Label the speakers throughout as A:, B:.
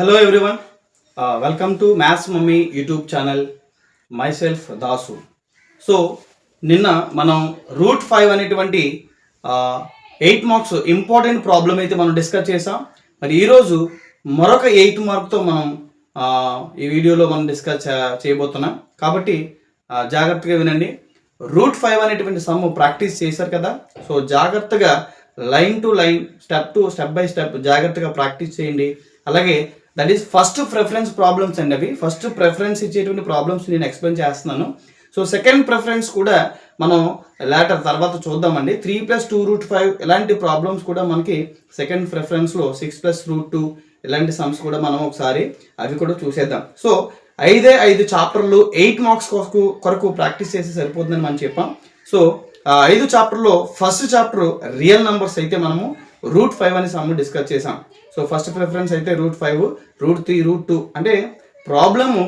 A: Hello everyone, welcome to Maths Mummy YouTube channel. Myself Dasu. So నిన్న మనం route 5 అనేటువంటి 8 marks important problem అయితే మనం డిస్కస్ చేసాం. మరి ఈరోజు మరొక 8 మార్క్తో మనం ఈ వీడియోలో మనం డిస్కస్ చేయబోతున్నాం. కాబట్టి జాగ్రత్తగా వినండి. రూట్ 5 అనేటువంటి సమ్ ప్రాక్టీస్ చేశారు కదా, సో జాగ్రత్తగా line to line, step by step జాగ్రత్తగా ప్రాక్టీస్ చేయండి. అలాగే that is first preference problems అండి. అవి ఫస్ట్ ప్రిఫరెన్స్ ఇచ్చేటువంటి ప్రాబ్లమ్స్ నేను ఎక్స్ప్లెయిన్ చేస్తున్నాను. సో సెకండ్ ప్రిఫరెన్స్ కూడా మనం లేటర్ తర్వాత చూద్దామండి. 3+2√5 ఇలాంటి ప్రాబ్లమ్స్ కూడా మనకి సెకండ్ ప్రిఫరెన్స్లో 6+√2 ఇలాంటి సమ్స్ కూడా మనం ఒకసారి అవి కూడా చూసేద్దాం. సో 5 చాప్టర్లు 8 మార్క్స్ కొరకు ప్రాక్టీస్ చేసి సరిపోతుందని మనం చెప్పాం. సో 5 చాప్టర్లో ఫస్ట్ చాప్టర్ రియల్ నెంబర్స్ అయితే మనము రూట్ 5 అనే సమ్ డిస్కస్ చేసాం. సో ఫస్ట్ ప్రిఫరెన్స్ అయితే రూట్ 5, రూట్ 3, రూట్ 2 అంటే ప్రాబ్లము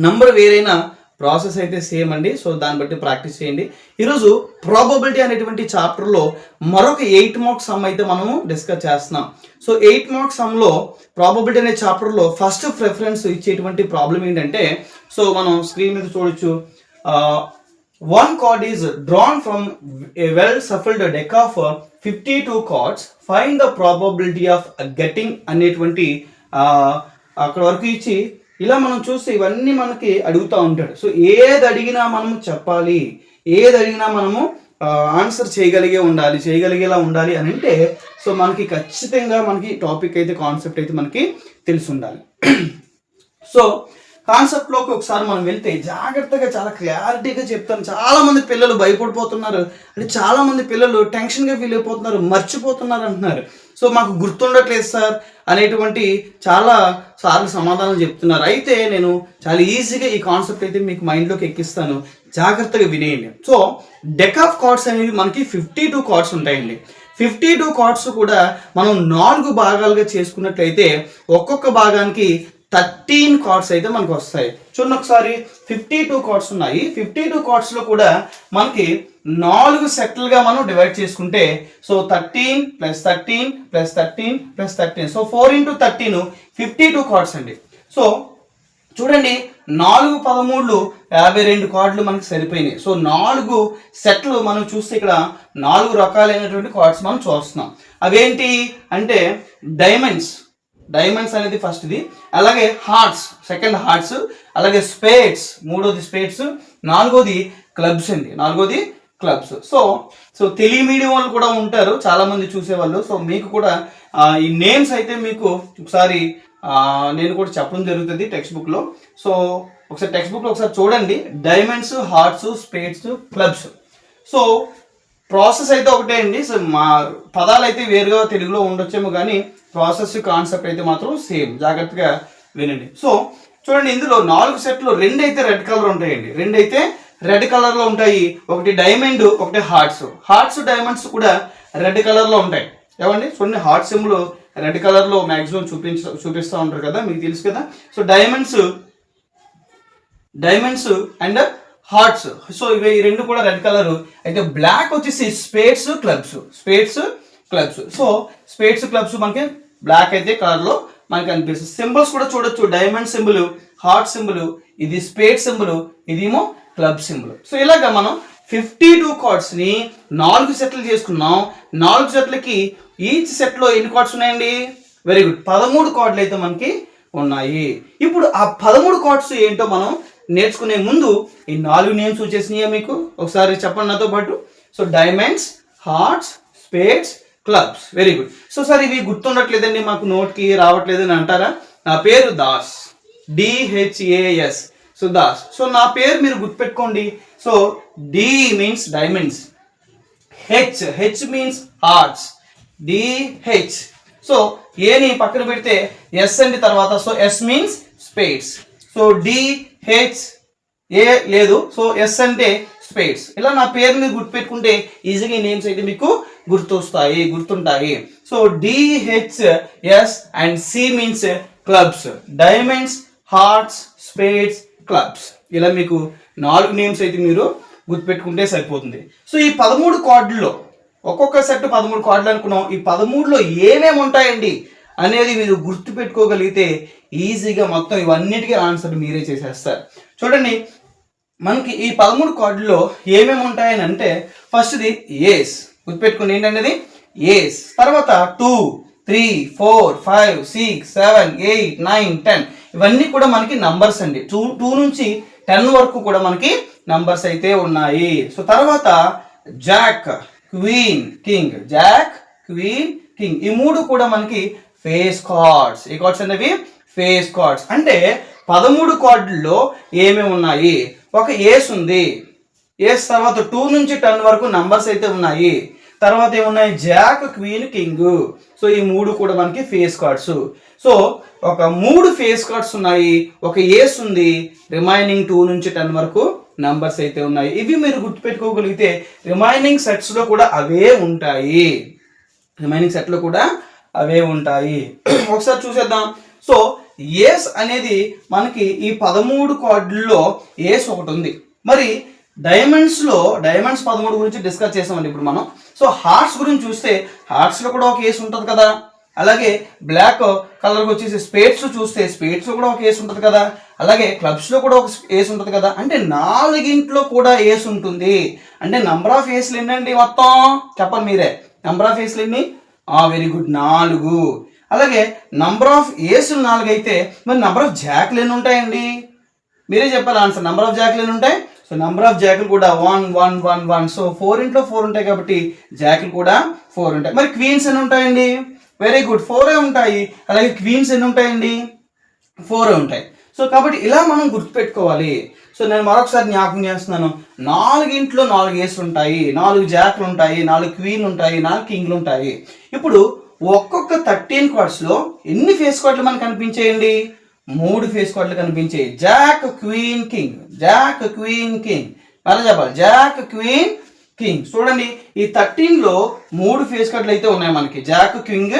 A: నంబర్ వేరైనా ప్రాసెస్ అయితే సేమ్ అండి. సో దాన్ని బట్టి ప్రాక్టీస్ చేయండి. ఈరోజు ప్రాబబిలిటీ అనేటువంటి చాప్టర్లో మరొక 8 మార్క్స్ సమ్ అయితే మనము డిస్కస్ చేస్తున్నాం. సో 8 మార్క్స్ సమ్లో ప్రాబబిలిటీ అనే చాప్టర్లో ఫస్ట్ ప్రిఫరెన్స్ ఇచ్చేటువంటి ప్రాబ్లం ఏంటంటే, సో మనం స్క్రీన్ మీద చూడొచ్చు. One card is drawn from a well shuffled deck of 52 cards. Find the probability of getting అనేటువంటి అక్కడ వరకు ఇచ్చి ఇలా మనం చూస్తే ఇవన్నీ మనకి అడుగుతూ ఉంటాడు. సో ఏది అడిగినా మనము చెప్పాలి, ఏది అడిగినా మనము ఆన్సర్ చేయగలిగేలా ఉండాలి అని అంటే, సో మనకి ఖచ్చితంగా మనకి టాపిక్ అయితే కాన్సెప్ట్ అయితే మనకి తెలిసి ఉండాలి. సో కాన్సెప్ట్లోకి ఒకసారి మనం వెళ్తే జాగ్రత్తగా చాలా క్లారిటీగా చెప్తాను. చాలామంది పిల్లలు భయపడిపోతున్నారు, అంటే చాలామంది పిల్లలు టెన్షన్గా ఫీల్ అయిపోతున్నారు, మర్చిపోతున్నారు అంటున్నారు. సో మాకు గుర్తుండట్లేదు సార్ అనేటువంటి చాలా సార్లు సమాధానం చెప్తున్నారు. అయితే నేను చాలా ఈజీగా ఈ కాన్సెప్ట్ అయితే మీకు మైండ్లోకి ఎక్కిస్తాను, జాగ్రత్తగా వినేయండి. సో డెక్ ఆఫ్ కార్డ్స్ అనేవి మనకి 52 కార్డ్స్ ఉంటాయండి. 52 కార్డ్స్ కూడా మనం 4 భాగాలుగా చేసుకున్నట్లయితే ఒక్కొక్క భాగానికి 13 కార్డ్స్ అయితే మనకు వస్తాయి. చూడండి ఒకసారి, 52 కార్డ్స్ ఉన్నాయి. 52 కార్డ్స్లో కూడా మనకి 4 సెట్లుగా మనం డివైడ్ చేసుకుంటే, సో 13 + 13 + 13 + 13, సో 4 × 13 52 కార్డ్స్ అండి. సో చూడండి, 4 13 52 కార్డులు మనకి సరిపోయినాయి. సో 4 సెట్లు మనం చూస్తే ఇక్కడ 4 రకాలైనటువంటి కార్డ్స్ మనం చూస్తున్నాం. అవేంటి అంటే డైమండ్స్ అనేది ఫస్ట్ది, అలాగే హార్ట్స్ సెకండ్ హార్ట్స్, అలాగే స్పేడ్స్ మూడోది స్పేడ్స్, నాలుగోది క్లబ్స్ అండి, క్లబ్స్. సో తెలుగు మీడియం వాళ్ళు కూడా ఉంటారు చాలా మంది చూసేవాళ్ళు. సో మీకు కూడా ఈ నేమ్స్ అయితే మీకు ఒకసారి నేను కూడా చెప్పడం జరుగుతుంది టెక్స్ట్ బుక్లో. సో ఒకసారి టెక్స్ట్ బుక్లో ఒకసారి చూడండి, diamonds, hearts, spades, clubs. So process అయితే ఒకటే అండి. సో మా పదాలు అయితే వేరుగా తెలుగులో ఉండొచ్చేమో, కానీ ప్రాసెస్ కాన్సెప్ట్ అయితే మాత్రం సేమ్. జాగ్రత్తగా వినండి. సో చూడండి, ఇందులో 4 సెట్లు 2 అయితే రెడ్ కలర్ ఉంటాయండి, 2 అయితే రెడ్ కలర్లో ఉంటాయి. ఒకటి డైమండ్, ఒకటి హార్ట్స్ డైమండ్స్ కూడా రెడ్ కలర్లో ఉంటాయి. ఏమండి చూడండి, హార్ట్ సింబల్ రెడ్ కలర్లో మ్యాక్సిమం చూపిస్తూ ఉంటారు కదా, మీకు తెలుసు కదా. So diamonds and hearts, so ఇవి 2 కూడా రెడ్ కలర్. అయితే బ్లాక్ వచ్చేసి spades clubs. So spades clubs మనకి బ్లాక్ అయితే కలర్లో మనకి అనిపిస్తుంది. సింబల్స్ కూడా చూడొచ్చు, డైమండ్ సింబల్, హార్ట్ సింబల్, ఇది స్పేడ్ సింబల్, ఇదేమో క్లబ్ సింబల్. సో ఇలాగా మనం 52 కార్డ్స్ని 4 సెట్లు చేసుకున్నాం. 4 సెట్లకి ఈచ్ సెట్లో ఎన్ని కార్డ్స్ ఉన్నాయండి? వెరీ గుడ్, 13 కార్డులు అయితే మనకి ఉన్నాయి. ఇప్పుడు ఆ 13 కార్డ్స్ ఏంటో మనం నేర్చుకునే ముందు ఈ 4 నేమ్స్ వచ్చేసినాయా మీకు? ఒకసారి చెప్పండి నాతో పాటు. So diamonds, hearts, spades, clubs. Very good. So sir ఇవి గుర్తుండట్లేదండి, మాకు నోట్కి రావట్లేదు అని అంటారా? నా పేరు Das, DHAS. So Das. So నా పేరు మీరు గుర్తుపెట్టుకోండి. So D means diamonds, H means hearts, DH. So ఏని పక్కన పెడితే S అండి తర్వాత. So S means spades. So DHA లేదు, సో S అంటే స్పేడ్స్. ఇలా నా పేరు మీరు గుర్తుపెట్టుకుంటే ఈజీగా ఈ నేమ్స్ అయితే మీకు గుర్తుంటాయి. So DHS and C means clubs, diamonds, hearts, spades, clubs. ఇలా మీకు 4 నేమ్స్ అయితే మీరు గుర్తుపెట్టుకుంటే సరిపోతుంది. సో ఈ 13 కార్డుల్లో ఒక్కొక్క సెట్ 13 కార్డులు అనుకున్నాం. ఈ 13లో ఏమేమి ఉంటాయండి అనేది మీరు గుర్తుపెట్టుకోగలిగితే ఈజీగా మొత్తం ఇవన్నిటికీ ఆన్సర్ మీరే చేసేస్తారు. చూడండి, మనకి ఈ 13 కార్డుల్లో ఏమేమి ఉంటాయని అంటే ఫస్ట్ది ఏస్, గుర్తుపెట్టుకోండి ఏంటనేది ఏస్. తర్వాత 2, 3, 4, 5, 6, 7, 8, 9, 10 ఇవన్నీ కూడా మనకి నంబర్స్ అండి. 2 నుంచి 10 వరకు కూడా మనకి నంబర్స్ అయితే ఉన్నాయి. సో తర్వాత Jack, queen, king, Jack, queen, king ఈ 3 కూడా మనకి ఫేస్ కార్డ్స్. ఈ కార్డ్స్ అనేవి ఫేస్ కార్డ్స్. అంటే 13 కార్డుల్లో ఏమేమి ఉన్నాయి? ఒక ఏస్ ఉంది, ఏస్ తర్వాత 2 నుంచి 10 వరకు నంబర్స్ అయితే ఉన్నాయి. తర్వాత ఏమున్నాయి? Jack, queen, king. సో ఈ 3 కూడా మనకి ఫేస్ కార్డ్స్. సో ఒక 3 ఫేస్ కార్డ్స్ ఉన్నాయి, ఒక ఏస్ ఉంది, రిమైనింగ్ 2 నుంచి 10 వరకు నంబర్స్ అయితే ఉన్నాయి. ఇవి మీరు గుర్తుపెట్టుకోగలిగితే రిమైనింగ్ సెట్స్లో కూడా అవే ఉంటాయి. రిమైనింగ్ సెట్లో కూడా అవే ఉంటాయి. ఒకసారి చూసేద్దాం. సో ఏస్ అనేది మనకి ఈ 13 కార్డుల్లో ఏస్ ఒకటి ఉంది. మరి డైమండ్స్ 13 గురించి డిస్కస్ చేసామండి ఇప్పుడు మనం. సో హార్ట్స్ గురించి చూస్తే హార్ట్స్లో కూడా ఒక ఏస్ ఉంటుంది కదా. అలాగే బ్లాక్ కలర్కి వచ్చేసి స్పేడ్స్ చూస్తే స్పేడ్స్లో కూడా ఒక ఏస్ ఉంటుంది కదా. అలాగే క్లబ్స్లో కూడా ఒక ఏస్ ఉంటుంది కదా. అంటే 4 కూడా ఏస్ ఉంటుంది. అంటే నంబర్ ఆఫ్ ఏస్లు ఎన్నండి మొత్తం చెప్పండి మీరే. నంబర్ ఆఫ్ ఏస్లు ఎన్ని? Very good, 4. అలాగే నంబర్ ఆఫ్ ఏసులు 4 అయితే మరి నంబర్ ఆఫ్ జాక్లు ఎన్ని ఉంటాయండి? మీరే చెప్పాలి ఆన్సర్. నంబర్ ఆఫ్ జాక్లు ఎన్ని ఉంటాయి? సో నంబర్ ఆఫ్ జాకులు కూడా 1, 1, 1, 1. సో 4 ఉంటాయి కాబట్టి జాకులు కూడా 4 ఉంటాయి. మరి క్వీన్స్ ఎన్ని ఉంటాయండి? వెరీ గుడ్, 4 ఉంటాయి. అలాగే క్వీన్స్ ఎన్ని ఉంటాయండి? 4 ఉంటాయి. సో కాబట్టి ఇలా మనం గుర్తుపెట్టుకోవాలి. సో నేను మరొకసారి జ్ఞాపకం చేస్తున్నాను. 4 ఏసులు ఉంటాయి, 4 జాకులు ఉంటాయి, 4 క్వీన్లు ఉంటాయి, 4 కింగ్లు ఉంటాయి. ఇప్పుడు ఒక్కొక్క 13 కార్డ్స్లో ఎన్ని ఫేస్ కార్డులు మనకు కనిపించేయండి? 3 ఫేస్ కార్డులు కనిపించాయి. Jack, queen, king, Jack, queen, king. మళ్ళీ చెప్పాలి, జాక్, క్వీన్, కింగ్. చూడండి, ఈ 13లో 3 ఫేస్ కార్డులు అయితే ఉన్నాయి మనకి, జాక్, కింగ్,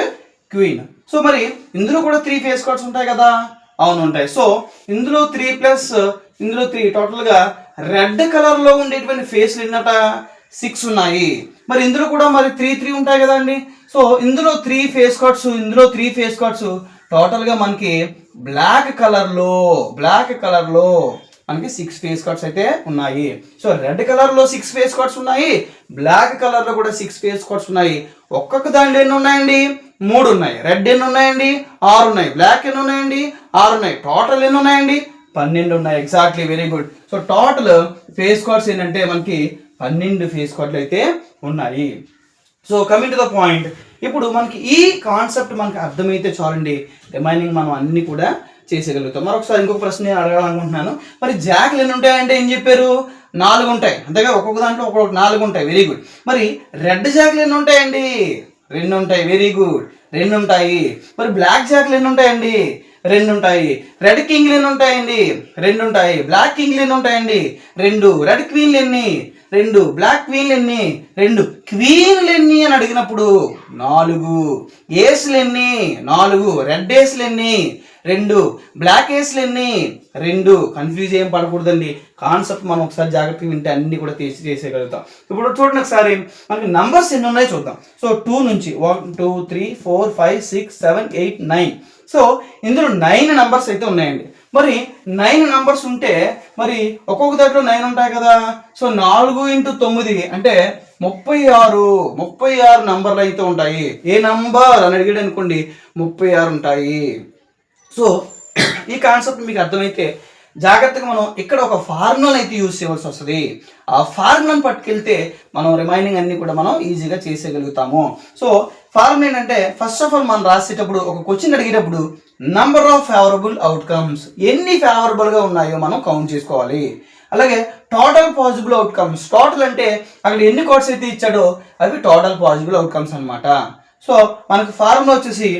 A: క్వీన్. సో మరి ఇందులో కూడా 3 ఫేస్ కార్డ్స్ ఉంటాయి కదా. అవును ఉంటాయి. సో ఇందులో 3 టోటల్గా రెడ్ కలర్లో ఉండేటువంటి ఫేస్లు ఎన్నట? 6 ఉన్నాయి. మరి ఇందులో కూడా మరి 3 ఉంటాయి కదండి. సో ఇందులో 3 ఫేస్ కార్డ్స్, ఇందులో 3 ఫేస్ కార్డ్స్, టోటల్గా మనకి బ్లాక్ కలర్లో మనకి 6 ఫేస్ కార్డ్స్ అయితే ఉన్నాయి. సో రెడ్ కలర్లో 6 ఫేస్ కార్డ్స్ ఉన్నాయి, బ్లాక్ కలర్లో కూడా 6 ఫేస్ కార్డ్స్ ఉన్నాయి. ఒక్కొక్క దాంట్లో ఎన్ని ఉన్నాయండి? 3 ఉన్నాయి. రెడ్ ఎన్ని ఉన్నాయండి? 6 ఉన్నాయి. బ్లాక్ ఎన్ని ఉన్నాయండి? 6 ఉన్నాయి. టోటల్ ఎన్ని ఉన్నాయండి? 12 ఉన్నాయి. Exactly, very good. So total face cards ఏంటంటే మనకి 12 ఫేస్ కార్డులు అయితే ఉన్నాయి. So coming to the point, ఇప్పుడు మనకి ఈ కాన్సెప్ట్ మనకి అర్థమైతే చాలండి, రిమైనింగ్ మనం అన్ని కూడా చేసేయగలుగుతాం. మరొకసారి ఇంకొక ప్రశ్న నేను అడగాలనుకుంటున్నాను. మరి జాక్లు ఎన్ని ఉంటాయంటే ఏం చెప్పారు? 4 ఉంటాయి. అంతేగా, ఒక్కొక్క దాంట్లో ఒక్కొక్క 4 ఉంటాయి. Very good. మరి రెడ్ జాక్లు ఎన్ని ఉంటాయండి? 2 ఉంటాయి. వెరీ గుడ్, 2 ఉంటాయి. మరి బ్లాక్ జాక్లు ఎన్ని ఉంటాయండి? 2 ఉంటాయి. రెడ్ కింగ్లు ఎన్ని ఉంటాయండి? 2 ఉంటాయి. బ్లాక్ కింగ్లు ఎన్ని ఉంటాయండి? 2. రెడ్ క్వీన్లు ఎన్ని? 2. బ్లాక్ క్వీన్లు ఎన్ని? 2. క్వీన్లు ఎన్ని అని అడిగినప్పుడు 4. ఏస్లు ఎన్ని? 4. రెడ్ ఏస్లు ఎన్ని? 2. బ్లాక్ ఏస్లు ఎన్ని? 2. కన్ఫ్యూజ్ ఏం పడకూడదండి. కాన్సెప్ట్ మనం ఒకసారి జాగ్రత్తగా వింటే అన్ని కూడా చేసేయగలుగుతాం. ఇప్పుడు చూడండి ఒకసారి మనకి నంబర్స్ ఎన్ని ఉన్నాయో చూద్దాం. సో 2 నుంచి 1, 2, 3, 4, 5, 6, 7, 8, 9. సో ఇందులో 9 నంబర్స్ అయితే ఉన్నాయండి. మరి 9 నంబర్స్ ఉంటే మరి ఒక్కొక్క దాంట్లో 9 ఉంటాయి కదా. సో 4 × 9 అంటే 36 నంబర్లు అయితే ఉంటాయి. ఏ నంబర్ అని అడిగాడు అనుకోండి, 36 ఉంటాయి. సో ఈ కాన్సెప్ట్ మీకు అర్థమైతే జాగ్రత్తగా మనం ఇక్కడ ఒక ఫార్ములాని అయితే యూజ్ చేయవలసి వస్తుంది. ఆ ఫార్ములాని పట్టుకెళ్తే మనం రిమైనింగ్ అన్ని కూడా మనం ఈజీగా చేసేయగలుగుతాము. సో ఫార్ములా ఏంటంటే ఫస్ట్ ఆఫ్ ఆల్ మనం రాసేటప్పుడు ఒక క్వశ్చన్ అడిగేటప్పుడు నంబర్ ఆఫ్ ఫేవరబుల్ అవుట్కమ్స్ ఎన్ని ఫేవరబుల్గా ఉన్నాయో మనం కౌంట్ చేసుకోవాలి. అలాగే టోటల్ పాసిబుల్ అవుట్కమ్స్, టోటల్ అంటే అక్కడ ఎన్ని కార్డ్స్ అయితే ఇచ్చాడో అవి టోటల్ పాసిబుల్ అవుట్కమ్స్ అనమాట. సో మనకు ఫార్ములా వచ్చేసి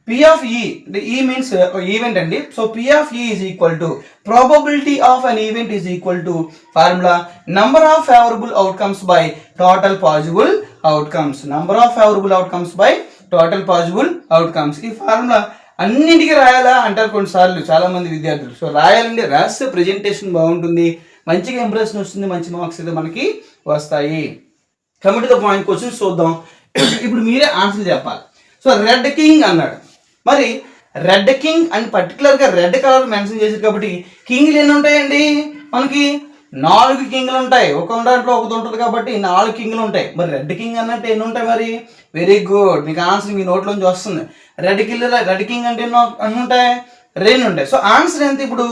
A: P of E, the E means event అండి. So P of E is equal to probability of an event is equal to formula number of favorable outcomes by total possible outcomes. Number of favorable outcomes by total possible outcomes. ఈ formula అన్నింటికి రాయాలా అంటారు కొన్నిసార్లు చాలా మంది విద్యార్థులు. So రాయాలండి, రాస్తే presentation బాగుంటుంది, మంచిగా ఇంప్రెషన్ వస్తుంది, మంచి మార్క్స్ అయితే మనకి వస్తాయి. Coming to the point, questions చూద్దాం. ఇప్పుడు మీరే ఆన్సర్ చెప్పాలి. సో రెడ్ కింగ్ అన్నాడు. మరి రెడ్ కింగ్ అని పర్టికులర్గా రెడ్ కలర్ మెన్షన్ చేశారు కాబట్టి కింగ్లు ఎన్ని ఉంటాయండి? మనకి 4 కింగ్లు ఉంటాయి. ఒక దాంట్లో ఒకటి ఉంటుంది కాబట్టి 4 కింగ్లు ఉంటాయి. మరి రెడ్ కింగ్ అన్నట్టు ఎన్ని ఉంటాయి మరి? వెరీ గుడ్, మీకు ఆన్సర్ మీ నోట్లోంచి వస్తుంది. రెడ్ కింగ్ అంటే ఎన్ని ఉంటాయి? 2 ఉంటాయి. సో ఆన్సర్ ఎంత ఇప్పుడు?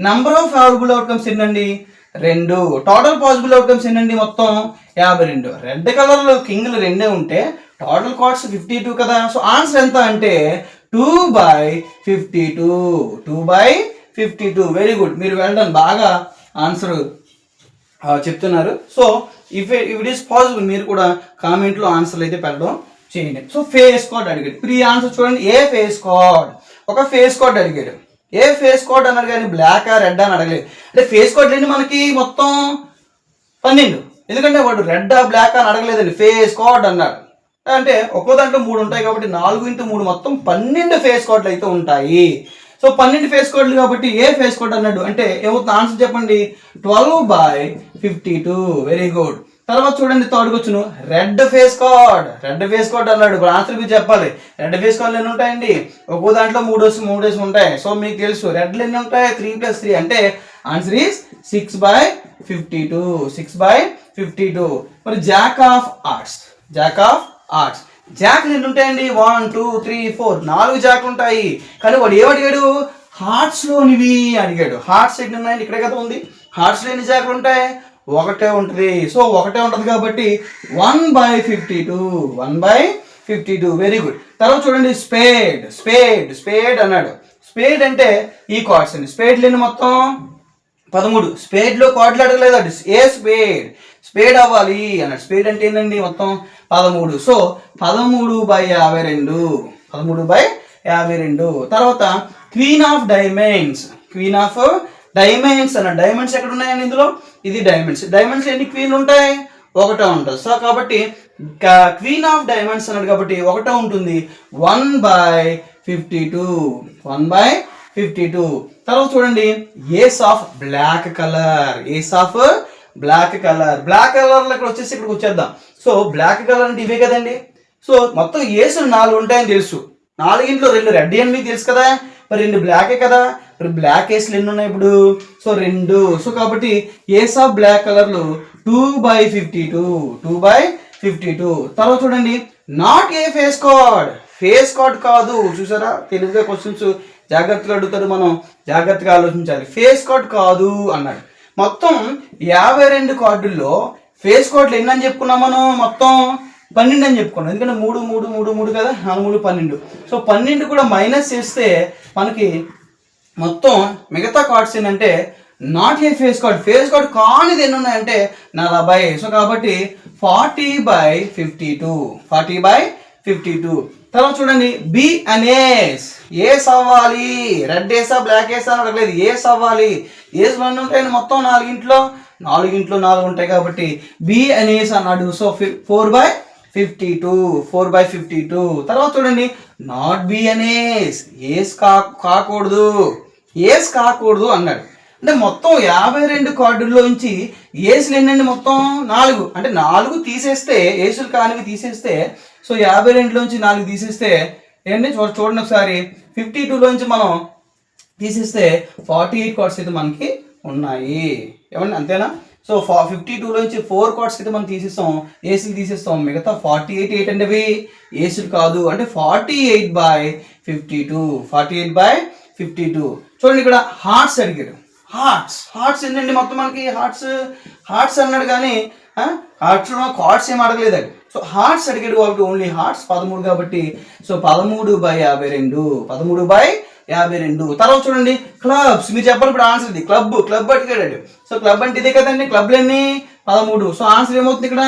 A: నంబర్ ఆఫ్ పాసిబుల్ అవుట్కమ్స్ ఎన్నండి? 2. టోటల్ పాసిబుల్ అవుట్కమ్స్ ఎన్నండి? మొత్తం 52. రెడ్ కలర్లో కింగ్లు 2 ఉంటే టోటల్ కార్డ్స్ 52 కదా. సో ఆన్సర్ ఎంత అంటే 2/52. 2/52. వెరీ గుడ్, మీరు వెళ్ళడం బాగా ఆన్సర్ చెప్తున్నారు. So if it is possible మీరు కూడా కామెంట్లో ఆన్సర్లు అయితే పెట్టడం చేయండి. సో ఫేస్ కార్డ్ అడిగాడు. ఇప్పుడు ఈ ఆన్సర్ చూడండి, ఏ ఫేస్ కార్డ్? ఒక ఫేస్ కార్డ్ అడిగాడు. ఏ ఫేస్ కార్డ్ అన్నాడు కానీ బ్లాక్ రెడ్ అని అడగలేదు. అంటే ఫేస్ కార్డ్ లేని మనకి మొత్తం 12. ఎందుకంటే వాడు రెడ్ బ్లాక్ అని అడగలేదండి, ఫేస్ కార్డ్ అన్నాడు. అంటే ఒక్కో దాంట్లో 3 ఉంటాయి కాబట్టి 4x3 మొత్తం 12 ఫేస్ కార్డులు అయితే ఉంటాయి. సో 12 ఫేస్ కోడ్లు కాబట్టి ఏ ఫేస్ కోడ్ అన్నాడు అంటే ఏమవుతుంది? ఆన్సర్ చెప్పండి, 12/52. Very good. తర్వాత చూడండి, third question, red face card. Red face card అన్నాడు. ఇప్పుడు ఆన్సర్ మీరు చెప్పాలి. రెడ్ ఫేస్ కార్డులు ఎన్ని ఉంటాయండి? ఒక్కో దాంట్లో 3 ఉంటాయి. సో మీకు తెలుసు రెడ్లు ఎన్ని ఉంటాయి? 3+3 అంటే ఆన్సర్ ఈస్ 6/52. 6/52. మరి జాక్ ఆఫ్ ఆర్ట్స్. జాక్లు ఎన్ని ఉంటాయండి? 1 2 3 4 4 జాక్లు ఉంటాయి. కానీ వాడు ఏమడిగాడు? హార్ట్స్ లోనివి అడిగాడు. హార్ట్స్ ఎన్ని ఉన్నాయండి? ఇక్కడే కదా ఉంది. హార్ట్స్ లో ఎన్ని జాక్లు ఉంటాయి? ఒకటే ఉంటుంది. సో ఒకటే ఉంటుంది కాబట్టి 1/52. 1/52. Very good. తర్వాత చూడండి, స్పేడ్ అన్నాడు. స్పేడ్ అంటే ఈ కార్డ్స్ అండి. స్పేడ్లు ఎన్ని మొత్తం? 13. స్పేడ్ లో కార్డులు అడగలేదు. ఏ స్పేడ్ అవ్వాలి అన్నాడు. స్పేడ్ అంటే ఏంటండి? మొత్తం 13. సో 13/52. 13/52. తర్వాత క్వీన్ ఆఫ్ డైమండ్స్ అన్నాడు. డైమండ్స్ ఎక్కడ ఉన్నాయండి ఇందులో? ఇది డైమండ్స్ ఎన్ని క్వీన్లు ఉంటాయి? ఒకటే ఉంటుంది. సో కాబట్టి క్వీన్ ఆఫ్ డైమండ్స్ అన్నాడు కాబట్టి ఒకటే ఉంటుంది. 1/52. 1/52. తర్వాత చూడండి, ace of black colour. Black colour లో ఇక్కడ వచ్చేసి ఇక్కడికి వచ్చేద్దాం. సో బ్లాక్ కలర్ అంటే ఇవే కదండి. సో మొత్తం ఏసులు 4 ఉంటాయని తెలుసు. 4 2 రెడ్ అని మీకు తెలుసు కదా. మరి 2 బ్లాకే కదా. మరి బ్లాక్ ఏసులు ఎన్ని ఉన్నాయి ఇప్పుడు? సో 2. సో కాబట్టి ఏస్ ఆఫ్ బ్లాక్ కలర్లు 2/52. 2/52. తర్వాత చూడండి, నాట్ ఏ ఫేస్ కార్డ్ కాదు. చూసారా, తెలుగుగా క్వశ్చన్స్ జాగ్రత్తగా అడుగుతారు, మనం జాగ్రత్తగా ఆలోచించాలి. ఫేస్ కార్డ్ కాదు అన్నాడు. మొత్తం 52 కార్డుల్లో ఫేస్ కార్డులు ఎన్ని అని చెప్పుకున్నాం మనం? మొత్తం 12 అని చెప్పుకున్నాం. ఎందుకంటే 3 కదా, 4 12. సో 12 కూడా మైనస్ చేస్తే మనకి మొత్తం మిగతా కార్డ్స్ ఏంటంటే నాట్ ఏ ఫేస్ కార్డ్ కానిది ఎన్ని ఉన్నాయంటే 40. సో కాబట్టి 40/52. 40/52. తర్వాత చూడండి, బి అనేస్. ఏస్ అవ్వాలి. రెడ్ ఏసా బ్లాక్ ఏసా అని అడగలేదు. ఏస్ అవ్వాలి. ఏస్ 1 ఉంటాయండి మొత్తం 4 ఉంటాయి కాబట్టి బి అనేస్ అన్నాడు. సో 4/52. 4/52. తర్వాత చూడండి, నాట్ బి అనేస్. ఏస్ కాకూడదు అన్నాడు. అంటే మొత్తం 52 కార్డుల్లోంచి ఏసులు ఎన్నండి? మొత్తం 4. అంటే 4 తీసేస్తే, ఏసులు కానివి తీసేస్తే, సో 52లోంచి 4 తీసేస్తే ఏంటి? చూడండి ఒకసారి, 52లోంచి మనం తీసేస్తే 48 కార్డ్స్ అయితే మనకి ఉన్నాయి. ఏమండి, అంతేనా? సో 52లోంచి 4 కార్డ్స్ అయితే మనం ఏసులు తీసేస్తాం. మిగతా 48 ఏంటంటే అవి ఏసులు కాదు. అంటే 48/52. 48/52. చూడండి, ఇక్కడ హార్ట్స్ అడిగాడు. హార్ట్స్ ఏంటండి మొత్తం మనకి? హార్ట్స్ అన్నాడు కానీ కార్డ్స్ ఏం అడగలేదండి. సో హార్ట్స్ అడిగాడు కాబట్టి ఓన్లీ హార్ట్స్ 13 కాబట్టి సో 13/52. 13/52. తర్వాత చూడండి, క్లబ్స్. మీరు చెప్పండి ఇప్పుడు ఆన్సర్ ఇది. క్లబ్ అడిగాడు. సో క్లబ్ అంటే ఇదే కదండి. క్లబ్లు ఎన్ని? 13. సో ఆన్సర్ ఏమవుతుంది ఇక్కడ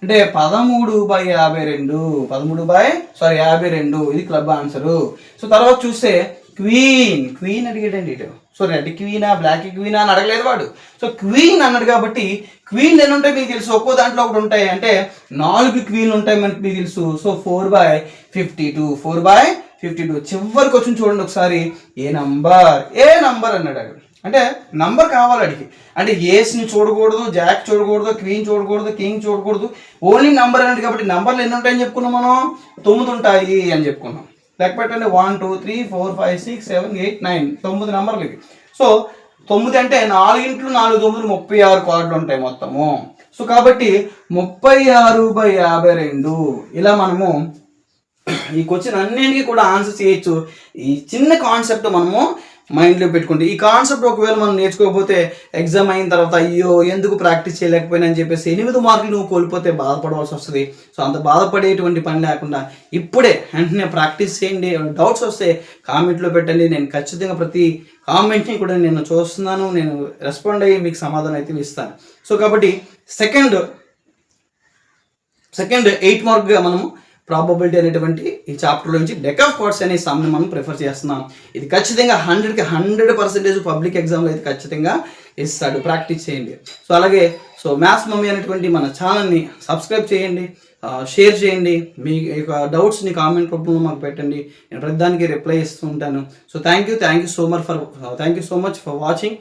A: అంటే 13/52. 52. ఇది క్లబ్ ఆన్సరు. సో తర్వాత చూస్తే క్వీన్ అడిగాడండి ఇటు. సో రెడ్ క్వీనా బ్లాక్ క్వీనా అని అడగలేదు వాడు. సో క్వీన్ అన్నాడు కాబట్టి క్వీన్లు ఎన్ని ఉంటాయి మీకు తెలుసు? ఒక్కో దాంట్లో ఒకటి ఉంటాయి. అంటే 4 క్వీన్లు ఉంటాయి మనకి మీకు తెలుసు. సో 4/52. 4/52. చివరికి వచ్చి చూడండి ఒకసారి, ఏ నంబర్ అన్నాడు. అంటే నంబర్ కావాలి అడిగి. అంటే ఏస్ని చూడకూడదు, జాక్ చూడకూడదు, క్వీన్ చూడకూడదు, కింగ్ చూడకూడదు, ఓన్లీ నంబర్ అన్నాడు కాబట్టి నంబర్లు ఎన్ని ఉంటాయని చెప్పుకున్నాం మనం? 9 ఉంటాయి అని చెప్పుకున్నాం. లెక్క పెట్టండి 1 2 3 4 5 6 7 8 9 9 నెంబర్లు ఇవి. సో 9 అంటే 4 ఇంట్లు 4 9 36 కార్డులు ఉంటాయి మొత్తము. సో కాబట్టి 36/52 ఇలా మనము ఈ క్వశ్చన్ అన్నింటికి కూడా ఆన్సర్ చేయొచ్చు. ఈ చిన్న కాన్సెప్ట్ మనము మైండ్లో పెట్టుకుంటే, ఈ కాన్సెప్ట్ ఒకవేళ మనం నేర్చుకోకపోతే ఎగ్జామ్ అయిన తర్వాత అయ్యో ఎందుకు ప్రాక్టీస్ చేయలేకపోయినా అని చెప్పేసి 8 మార్కులు నువ్వు కోల్పోతే బాధపడవలసి వస్తుంది. సో అంత బాధపడేటువంటి పని లేకుండా ఇప్పుడే వెంటనే ప్రాక్టీస్ చేయండి. డౌట్స్ వస్తే కామెంట్లో పెట్టండి. నేను ఖచ్చితంగా ప్రతి కామెంట్ని కూడా నేను చూస్తున్నాను, నేను రెస్పాండ్ అయ్యి మీకు సమాధానం అయితే ఇస్తాను. సో కాబట్టి సెకండ్ 8 మార్క్గా మనము ప్రాబబిలిటీ అనేటువంటి ఈ చాప్టర్ నుంచి డెక్ ఆఫ్ కార్డ్స్ అనే సమ్ని మనం ప్రిఫర్ చేస్తున్నాం. ఇది ఖచ్చితంగా 100కి 100% పబ్లిక్ ఎగ్జామ్లో అయితే ఖచ్చితంగా ఇస్తాడు. ప్రాక్టీస్ చేయండి. సో అలాగే మ్యాథ్స్ మమ్మీ అనేటువంటి మన ఛానల్ని సబ్స్క్రైబ్ చేయండి, షేర్ చేయండి. మీ యొక్క డౌట్స్ని కామెంట్ రూపంలో మాకు పెట్టండి. నేను ప్రతిదానికి రిప్లై ఇస్తూ ఉంటాను. So thank you so much for watching.